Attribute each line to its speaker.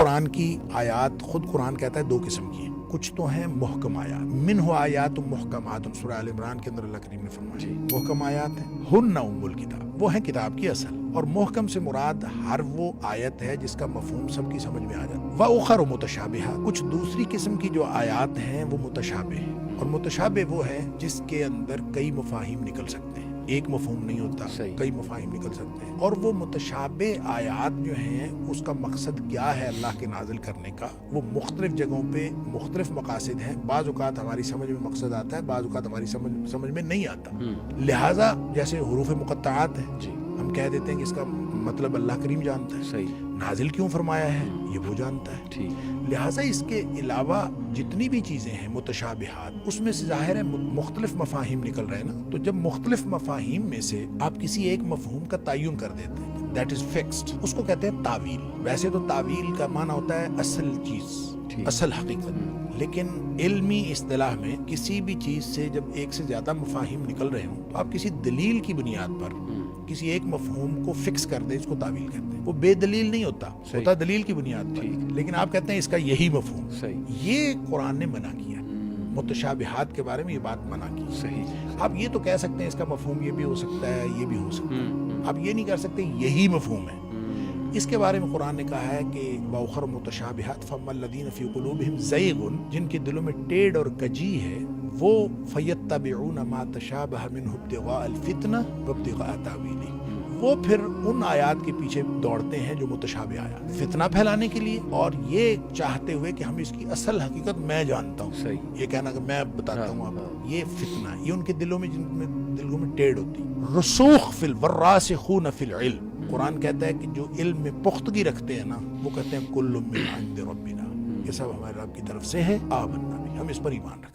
Speaker 1: قرآن کی آیات خود قرآن کہتا ہے دو قسم کی ہیں، کچھ تو ہیں محکم آیات، منہ آیات محکمات، سورہ آل عمران کے اندر اللہ کریم نے فرمایا محکم آیات ہیں ہن ام الکتاب، وہ ہیں کتاب کی اصل، اور محکم سے مراد ہر وہ آیت ہے جس کا مفہوم سب کی سمجھ میں آ جاتا ہے۔ وَأُخَرُ مُتَشَابِهَاتٌ، کچھ دوسری قسم کی جو آیات ہیں وہ متشابہ ہیں، اور متشابہ وہ ہے جس کے اندر کئی مفاہیم نکل سکتے ہیں، ایک مفہوم نہیں ہوتا، کئی مفاہیم نکل سکتے ہیں۔ اور وہ متشابہ آیات جو ہیں اس کا مقصد کیا ہے اللہ کے نازل کرنے کا، وہ مختلف جگہوں پہ مختلف مقاصد ہیں، بعض اوقات ہماری سمجھ میں مقصد آتا ہے، بعض اوقات ہماری سمجھ میں نہیں آتا، لہٰذا جیسے حروف مقطعات ہیں ہم کہہ دیتے ہیں کہ اس کا مطلب اللہ کریم جانتا ہے، نازل کیوں فرمایا ہے یہ وہ جانتا ہے، لہٰذا اس کے علاوہ جتنی بھی چیزیں ہیں متشابہات، اس میں سے ظاہر ہے مختلف مفاہیم نکل رہے ہیں نا، تو جب مختلف مفاہیم میں سے آپ کسی ایک مفہوم کا تعین کر دیتے ہیں دیٹ از فکسڈ، اس کو کہتے ہیں تعویل۔ ویسے تو تعویل کا معنی ہوتا ہے اصل چیز، اصل حقیقت، لیکن علمی اصطلاح میں کسی بھی چیز سے جب ایک سے زیادہ مفاہیم نکل رہے ہوں تو آپ کسی دلیل کی بنیاد پر کسی ایک مفہوم کو فکس کر دیں، اس کو تعویل کہتے ہیں۔ وہ بے دلیل نہیں ہوتا، ہوتا دلیل کی بنیاد پر، لیکن آپ کہتے ہیں اس کا یہی مفہوم، یہ قرآن نے منع کیا، متشابہات کے بارے میں یہ بات منع کی۔ آپ یہ تو کہہ سکتے ہیں اس کا مفہوم یہ بھی ہو سکتا ہے یہ بھی ہو سکتا ہے، آپ یہ نہیں کر سکتے یہی مفہوم ہے۔ اس کے بارے میں قرآن نے کہا ہے کہ وَأُخَرُ مُتَشَابِهَاتٌ فَأَمَّا الَّذِينَ فِي قُلُوبِهِمْ زَيْغٌ، جن کے دلوں میں ٹیڑھ اور کجی ہے، وہ فَيَتَّبِعُونَ مَا تَشَابَهَ مِنْهُ ابْتِغَاءَ الْفِتْنَةِ وَابْتِغَاءَ تَأْوِيلِهِ، وہ پھر ان آیات کے پیچھے دوڑتے ہیں جو متشابہ آیات، فتنہ پھیلانے کے لیے، اور یہ چاہتے ہوئے کہ ہم اس کی اصل حقیقت میں جانتا ہوں، یہ کہنا کہ میں بتاتا ہوں آپ، یہ فتنہ، یہ ان کے دلوں میں، جن میں دلوں میں ٹیڑھ ہوتی۔ رسوخ فی والراسخون فی العلم، قرآن کہتا ہے کہ جو علم میں پختگی رکھتے ہیں نا، وہ کہتے ہیں کل من عند ربنا، یہ سب ہمارے رب کی طرف سے ہے، آمنا بھی، ہم اس پر ایمان رکھتے ہیں۔